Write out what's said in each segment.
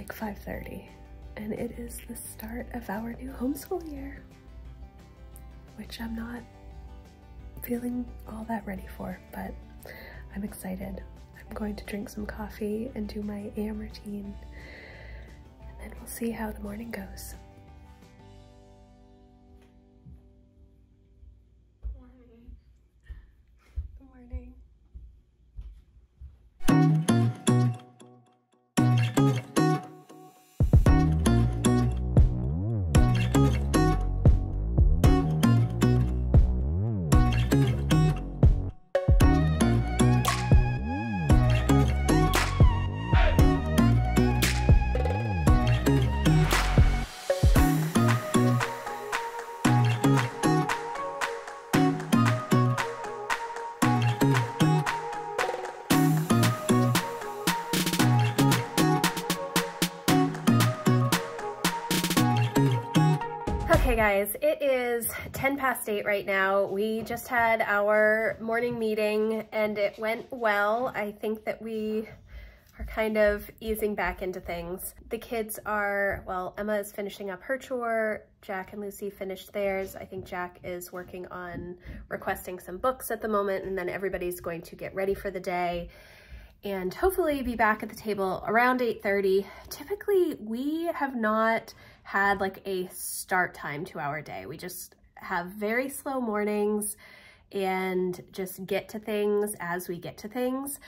like 5:30 and it is the start of our new homeschool year, which I'm not feeling all that ready for, but I'm excited. I'm going to drink some coffee and do my AM routine, and then we'll see how the morning goes. Good morning. Okay guys, it is 10 past 8 right now. We just had our morning meeting and it went well. I think that we are kind of easing back into things. The kids are, well, Emma is finishing up her chore. Jack and Lucy finished theirs. I think Jack is working on requesting some books at the moment, and then everybody's going to get ready for the day and hopefully be back at the table around 8:30. Typically, we have not had like a start time to our day. We just have very slow mornings and just get to things as we get to things.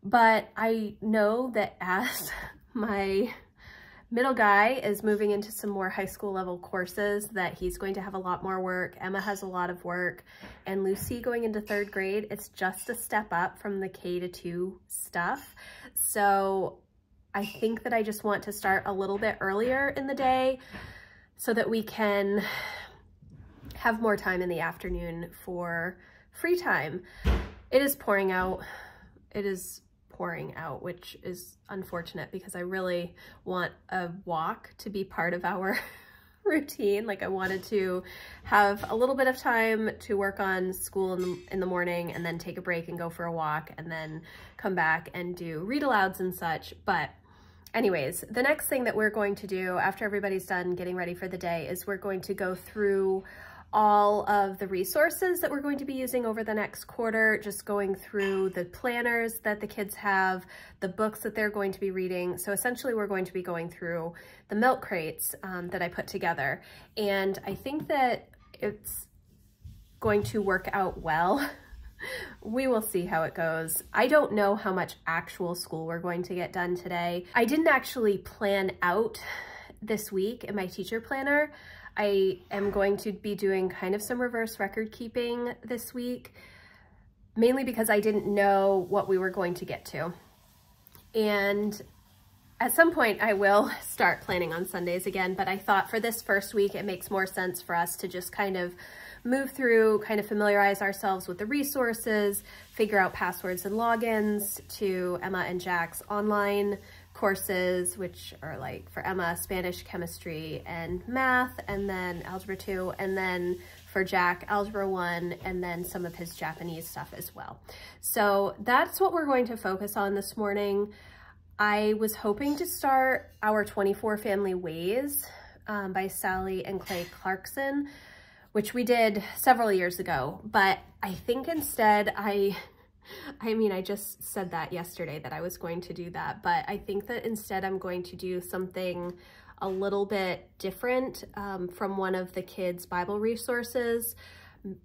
But I know that as my middle guy is moving into some more high school level courses, that he's going to have a lot more work. Emma has a lot of work, and Lucy going into 3rd grade, it's just a step up from the K to 2 stuff. So I think that I just want to start a little bit earlier in the day so that we can have more time in the afternoon for free time. It is pouring out. It is pouring out, which is unfortunate because I really want a walk to be part of our routine. Like, I wanted to have a little bit of time to work on school in the morning and then take a break and go for a walk and then come back and do read alouds and such. But anyways, the next thing that we're going to do after everybody's done getting ready for the day is we're going to go through all of the resources that we're going to be using over the next quarter, just going through the planners that the kids have, the books that they're going to be reading. So essentially we're going to be going through the milk crates that I put together. And I think that it's going to work out well. We will see how it goes. I don't know how much actual school we're going to get done today. I didn't actually plan out this week in my teacher planner. I am going to be doing kind of some reverse record keeping this week, mainly because I didn't know what we were going to get to. And at some point I will start planning on Sundays again, but I thought for this first week it makes more sense for us to just kind of move through, kind of familiarize ourselves with the resources, figure out passwords and logins to Emma and Jack's online courses, which are like for Emma, Spanish, chemistry, and math, and then Algebra 2, and then for Jack, Algebra 1, and then some of his Japanese stuff as well. So that's what we're going to focus on this morning. I was hoping to start our 24 Family Ways by Sally and Clay Clarkson, which we did several years ago, but I think instead I mean, I just said that yesterday that I was going to do that, but I think that instead I'm going to do something a little bit different from one of the kids' Bible resources,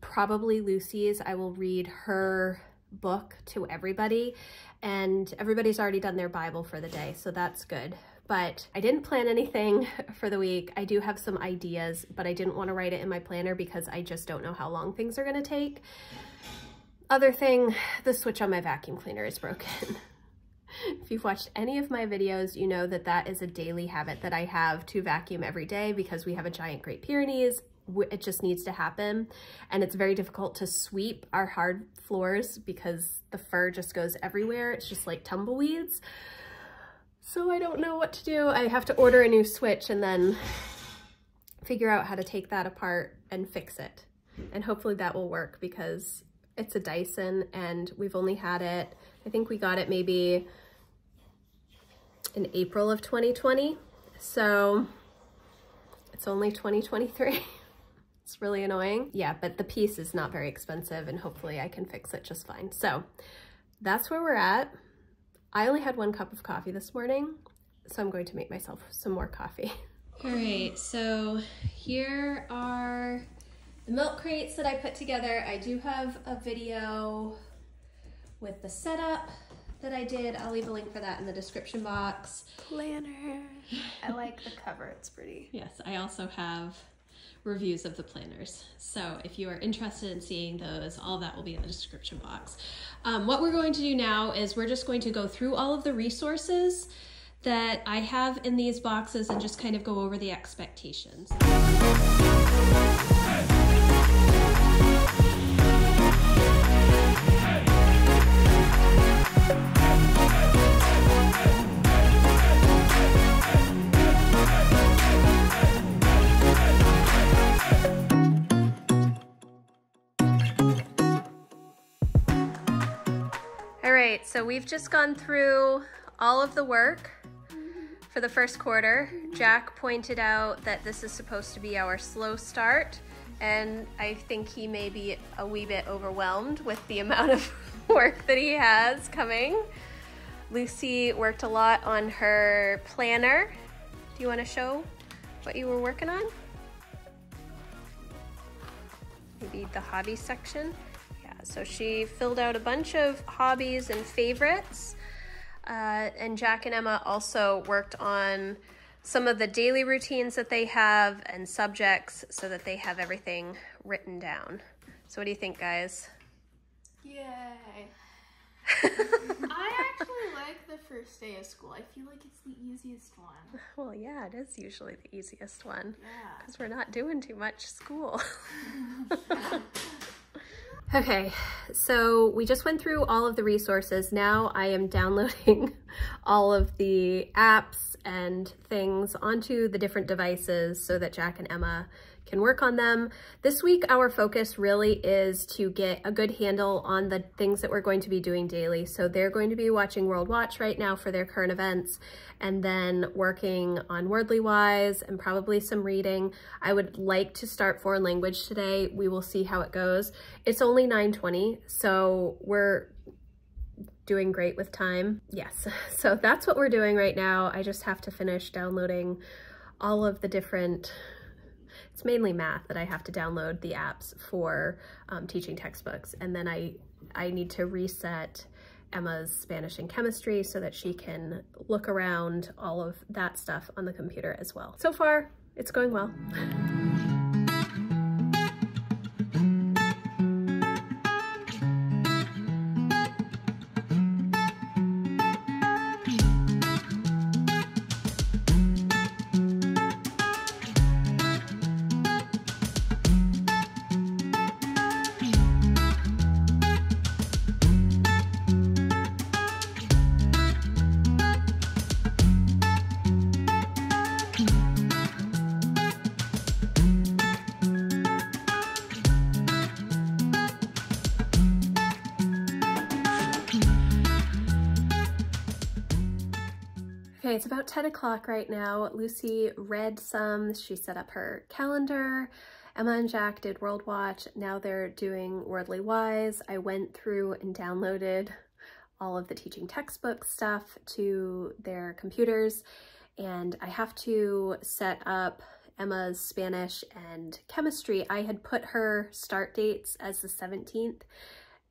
probably Lucy's. I will read her book to everybody, and everybody's already done their Bible for the day, so that's good. But I didn't plan anything for the week. I do have some ideas, but I didn't want to write it in my planner because I just don't know how long things are going to take. Other thing, the switch on my vacuum cleaner is broken. If you've watched any of my videos, you know that that is a daily habit that I have to vacuum every day because we have a giant Great Pyrenees. It just needs to happen. And it's very difficult to sweep our hard floors because the fur just goes everywhere. It's just like tumbleweeds. So I don't know what to do. I have to order a new switch and then figure out how to take that apart and fix it. And hopefully that will work because it's a Dyson and we've only had it, I think we got it maybe in April of 2020. So it's only 2023. It's really annoying. Yeah, but the piece is not very expensive and hopefully I can fix it just fine. So that's where we're at. I only had 1 cup of coffee this morning, so I'm going to make myself some more coffee. All right, so here are the milk crates that I put together. I do have a video with the setup that I did. I'll leave a link for that in the description box. Planner. I like the cover, it's pretty. Yes, I also have reviews of the planners. So if you are interested in seeing those, all that will be in the description box. What we're going to do now is we're just going to go through all of the resources that I have in these boxes and just kind of go over the expectations. All right, so we've just gone through all of the work for the first quarter. Jack pointed out that this is supposed to be our slow start, and I think he may be a wee bit overwhelmed with the amount of work that he has coming. Lucy worked a lot on her planner. Do you want to show what you were working on? Maybe the hobby section? Yeah, so she filled out a bunch of hobbies and favorites. And Jack and Emma also worked on some of the daily routines that they have and subjects so that they have everything written down. So what do you think, guys? Yay. I actually like the first day of school. I feel like it's the easiest one. Well, yeah, it is usually the easiest one. Yeah. Because we're not doing too much school. Okay, so we just went through all of the resources. Now I am downloading all of the apps and things onto the different devices so that Jack and Emma can work on them. This week, our focus really is to get a good handle on the things that we're going to be doing daily. So they're going to be watching World Watch right now for their current events, and then working on Wordly Wise and probably some reading. I would like to start foreign language today. We will see how it goes. It's only 9:20, so we're doing great with time. Yes, so that's what we're doing right now. I just have to finish downloading all of the different, it's mainly math that I have to download the apps for teaching textbooks. And then I need to reset Emma's Spanish and chemistry so that she can look around all of that stuff on the computer as well. So far, it's going well. Okay, it's about 10 o'clock right now. Lucy read some, she set up her calendar. Emma and Jack did World Watch. Now they're doing Wordly Wise. I went through and downloaded all of the teaching textbook stuff to their computers, and I have to set up Emma's Spanish and chemistry. I had put her start dates as the 17th,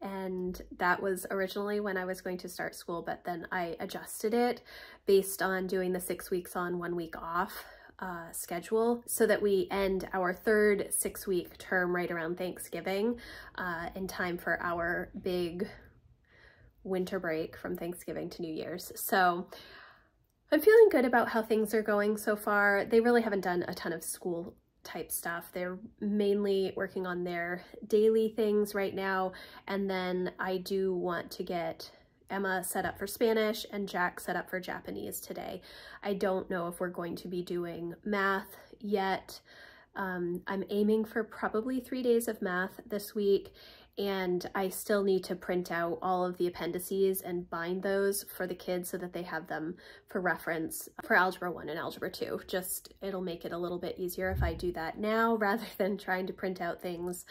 and that was originally when I was going to start school, but then I adjusted it based on doing the 6 weeks on, 1 week off schedule, so that we end our third 6-week term right around Thanksgiving in time for our big winter break from Thanksgiving to New Year's. So I'm feeling good about how things are going so far. They really haven't done a ton of school type stuff. They're mainly working on their daily things right now. And then I do want to get Emma set up for Spanish and Jack set up for Japanese today. I don't know if we're going to be doing math yet. I'm aiming for probably 3 days of math this week, and I still need to print out all of the appendices and bind those for the kids so that they have them for reference for Algebra 1 and Algebra 2. Just, it'll make it a little bit easier if I do that now rather than trying to print out things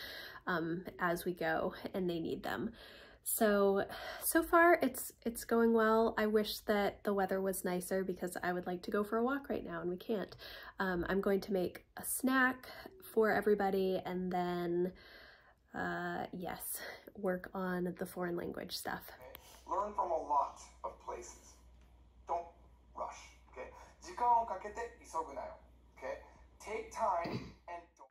as we go and they need them. So far it's going well. I wish that the weather was nicer because I would like to go for a walk right now and we can't. I'm going to make a snack for everybody and then yes, work on the foreign language stuff. Okay. Learn from a lot of places. Don't rush, okay? 時間をかけて急ぐなよ, okay? Take time and don't.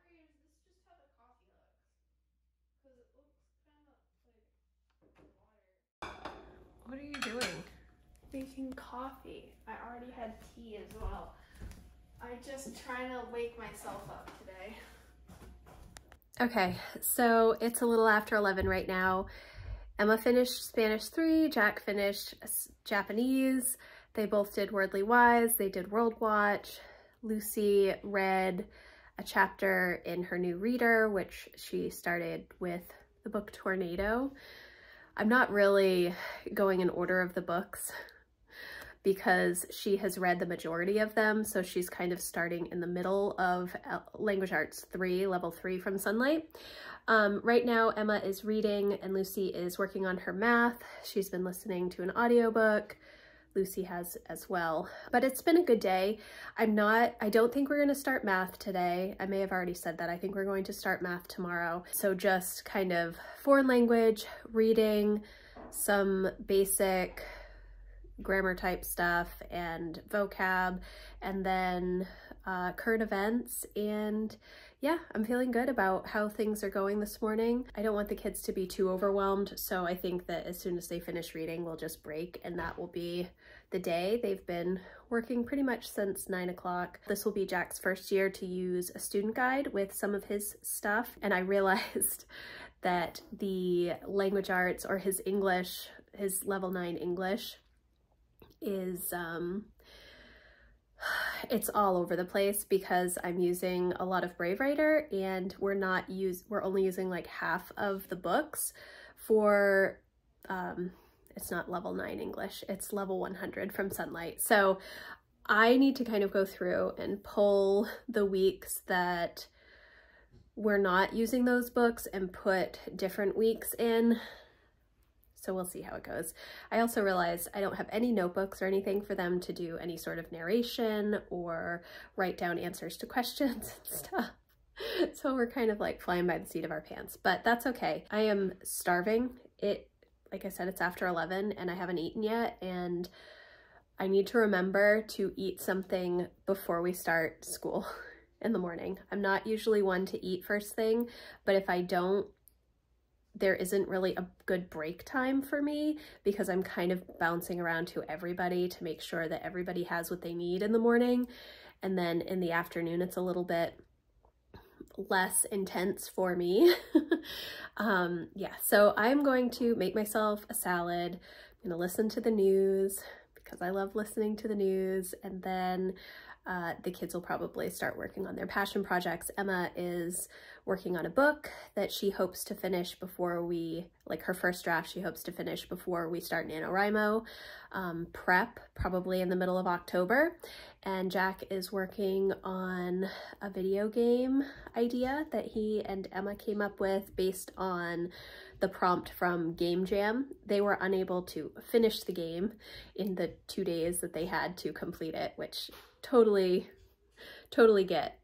What are you doing? Making coffee. I already had tea as well. I'm just trying to wake myself up today. Okay, so it's a little after 11 right now. Emma finished Spanish 3, Jack finished Japanese. They both did Wordly Wise, they did World Watch. Lucy read a chapter in her new reader, which she started with the book Tornado. I'm not really going in order of the books because she has read the majority of them, so she's kind of starting in the middle of Language Arts 3, Level 3 from Sunlight. Right now, Emma is reading and Lucy is working on her math. She's been listening to an audiobook. Lucy has as well. But it's been a good day. I don't think we're gonna start math today. I may have already said that. I think we're going to start math tomorrow. So just kind of foreign language, reading, some basic grammar type stuff and vocab, and then current events. And yeah, I'm feeling good about how things are going this morning. I don't want the kids to be too overwhelmed, so I think that as soon as they finish reading, we'll just break and that will be the day. They've been working pretty much since 9 o'clock. This will be Jack's first year to use a student guide with some of his stuff, and I realized that the language arts or his English, his level 9 English is it's all over the place because I'm using a lot of Brave Writer and we're only using like half of the books for it's not level 9 English, it's level 100 from Sunlight. So I need to kind of go through and pull the weeks that we're not using those books and put different weeks in. So we'll see how it goes. I also realized I don't have any notebooks or anything for them to do any sort of narration or write down answers to questions and stuff. So we're kind of like flying by the seat of our pants, but that's okay. I am starving. Like I said, it's after 11 and I haven't eaten yet, and I need to remember to eat something before we start school in the morning. I'm not usually one to eat first thing, but if I don't, there isn't really a good break time for me because I'm kind of bouncing around to everybody to make sure that everybody has what they need in the morning. And then in the afternoon, it's a little bit less intense for me. Yeah, so I'm going to make myself a salad. I'm gonna listen to the news because I love listening to the news. And then the kids will probably start working on their passion projects. Emma is working on a book that she hopes to finish before we, like her first draft, she hopes to finish before we start NaNoWriMo prep, probably in the middle of October. And Jack is working on a video game idea that he and Emma came up with based on the prompt from Game Jam. They were unable to finish the game in the 2 days that they had to complete it, which totally get,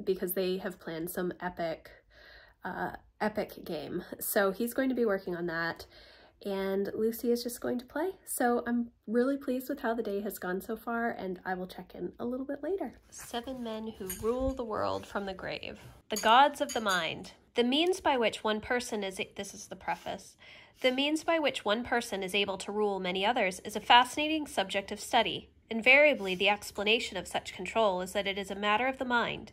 because they have planned some epic game. So he's going to be working on that, and Lucy is just going to play. So I'm really pleased with how the day has gone so far, and I will check in a little bit later. 7 men who rule the world from the grave. The gods of the mind. The means by which one person is, this is the preface, the means by which one person is able to rule many others is a fascinating subject of study. Invariably, the explanation of such control is that it is a matter of the mind.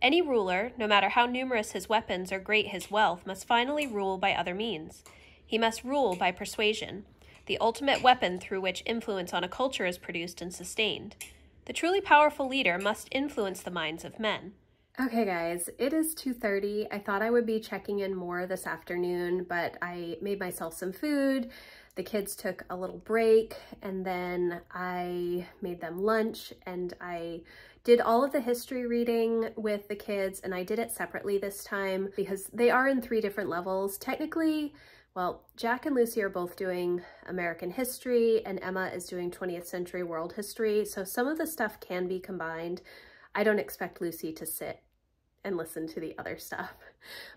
Any ruler, no matter how numerous his weapons or great his wealth, must finally rule by other means. He must rule by persuasion, the ultimate weapon through which influence on a culture is produced and sustained. The truly powerful leader must influence the minds of men. Okay guys, it is 2:30. I thought I would be checking in more this afternoon, but I made myself some food. The kids took a little break and then I made them lunch and I did all of the history reading with the kids, and I did it separately this time because they are in 3 different levels. Technically, well, Jack and Lucy are both doing American history and Emma is doing 20th century world history. So some of the stuff can be combined. I don't expect Lucy to sit and listen to the other stuff,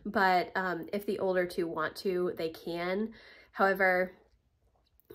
but if the older 2 want to, they can. However,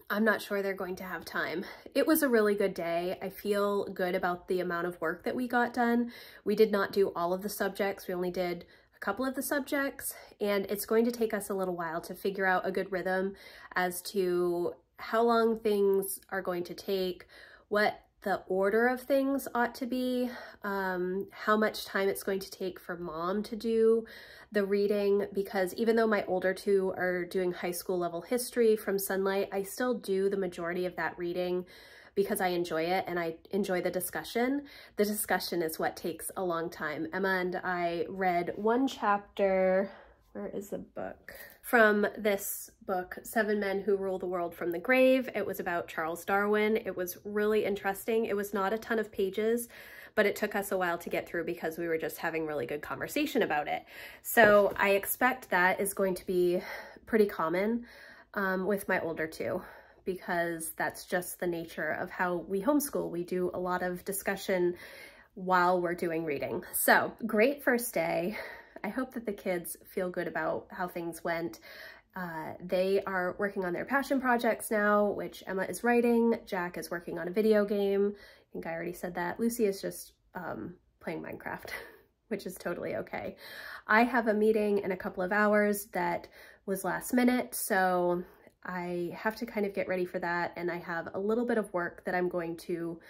I'm not sure they're going to have time. It was a really good day. I feel good about the amount of work that we got done. We did not do all of the subjects. We only did a couple of the subjects, and it's going to take us a little while to figure out a good rhythm as to how long things are going to take, what the order of things ought to be, how much time it's going to take for mom to do the reading, because even though my older 2 are doing high school level history from Sunlight, I still do the majority of that reading because I enjoy it and I enjoy the discussion. The discussion is what takes a long time. Emma and I read 1 chapter, where is the book? From this book, 7 Men Who Rule the World from the Grave. It was about Charles Darwin. It was really interesting. It was not a ton of pages, but it took us a while to get through because we were just having really good conversation about it. So I expect that is going to be pretty common with my older 2, because that's just the nature of how we homeschool. We do a lot of discussion while we're doing reading. So great first day. I hope that the kids feel good about how things went. They are working on their passion projects now, which Emma is writing. Jack is working on a video game. I think I already said that. Lucy is just playing Minecraft, which is totally okay. I have a meeting in a couple of hours that was last minute, so I have to kind of get ready for that, and I have a little bit of work that I'm going to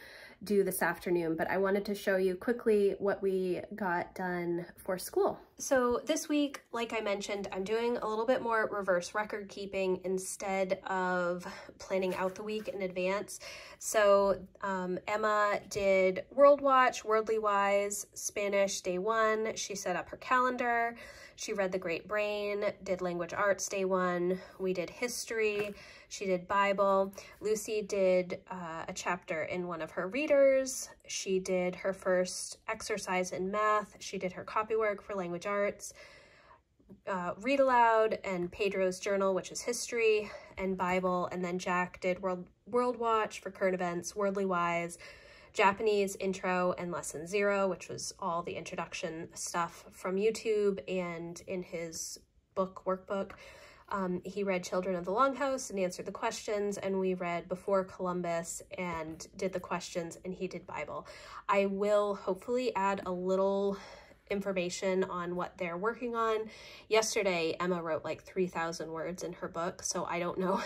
do this afternoon, but I wanted to show you quickly what we got done for school. So this week, like I mentioned, I'm doing a little bit more reverse record keeping instead of planning out the week in advance. So Emma did World Watch, Worldly Wise, Spanish day 1. She set up her calendar. She read The Great Brain, did Language Arts day 1. We did history. She did Bible. Lucy did a chapter in one of her readers. She did her first exercise in math. She did her copywork for language arts, read aloud, and Pedro's journal, which is history, and Bible. And then Jack did World Watch for current events, Worldly Wise, Japanese intro, and lesson 0, which was all the introduction stuff from YouTube and in his book workbook. He read Children of the Longhouse and answered the questions, and we read Before Columbus and did the questions, and he did Bible. I will hopefully add a little information on what they're working on. Yesterday, Emma wrote like 3,000 words in her book, so I don't know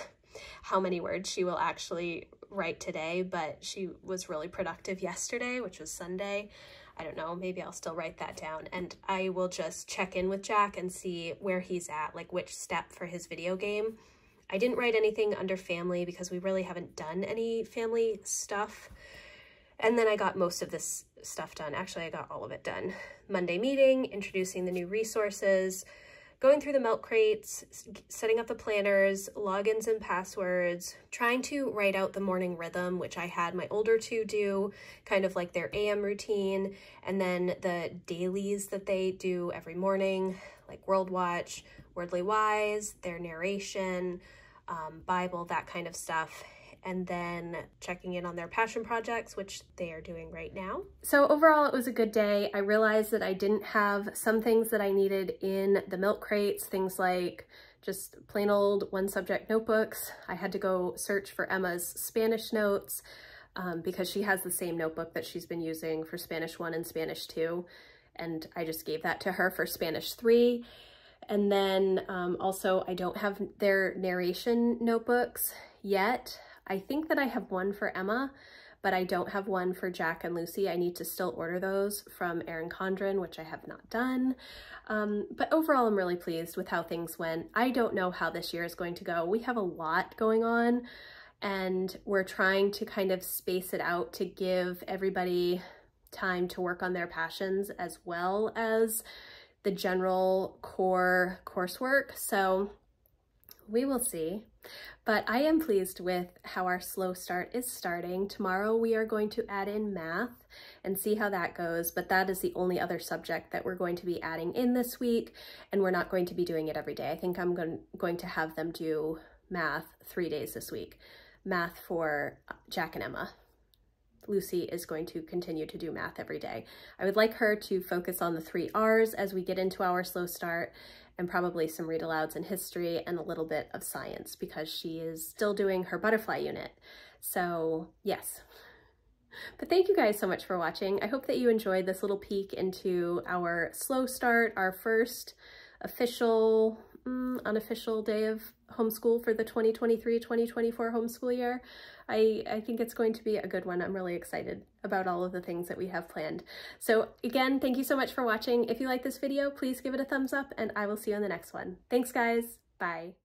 how many words she will actually write today, but she was really productive yesterday, which was Sunday. I don't know, maybe I'll still write that down, and I will just check in with Jack and see where he's at, like which step for his video game. I didn't write anything under family because we really haven't done any family stuff. And then I got most of this stuff done. Actually, I got all of it done. Monday meeting, introducing the new resources, going through the milk crates, setting up the planners, logins and passwords, trying to write out the morning rhythm, which I had my older 2 do, kind of like their AM routine, and then the dailies that they do every morning, like World Watch, Wordly Wise, their narration, Bible, that kind of stuff. And then checking in on their passion projects, which they are doing right now. So overall, it was a good day. I realized that I didn't have some things that I needed in the milk crates, things like just plain old 1-subject notebooks. I had to go search for Emma's Spanish notes because she has the same notebook that she's been using for Spanish 1 and Spanish 2. And I just gave that to her for Spanish 3. And then also, I don't have their narration notebooks yet. I think that I have one for Emma, but I don't have one for Jack and Lucy. I need to still order those from Erin Condren, which I have not done. But overall, I'm really pleased with how things went. I don't know how this year is going to go. We have a lot going on, and we're trying to kind of space it out to give everybody time to work on their passions as well as the general core coursework. So we will see. But I am pleased with how our slow start is starting. Tomorrow we are going to add in math and see how that goes, but that is the only other subject that we're going to be adding in this week, and we're not going to be doing it every day. I think I'm going to have them do math 3 days this week. Math for Jack and Emma. Lucy is going to continue to do math every day. I would like her to focus on the 3 R's as we get into our slow start, and probably some read alouds in history and a little bit of science because she is still doing her butterfly unit. So yes. But thank you guys so much for watching. I hope that you enjoyed this little peek into our slow start, our first official, unofficial day of homeschool for the 2023-2024 homeschool year. I think it's going to be a good one. I'm really excited about all of the things that we have planned. So again, thank you so much for watching. If you like this video, please give it a thumbs up, and I will see you on the next one. Thanks guys, bye.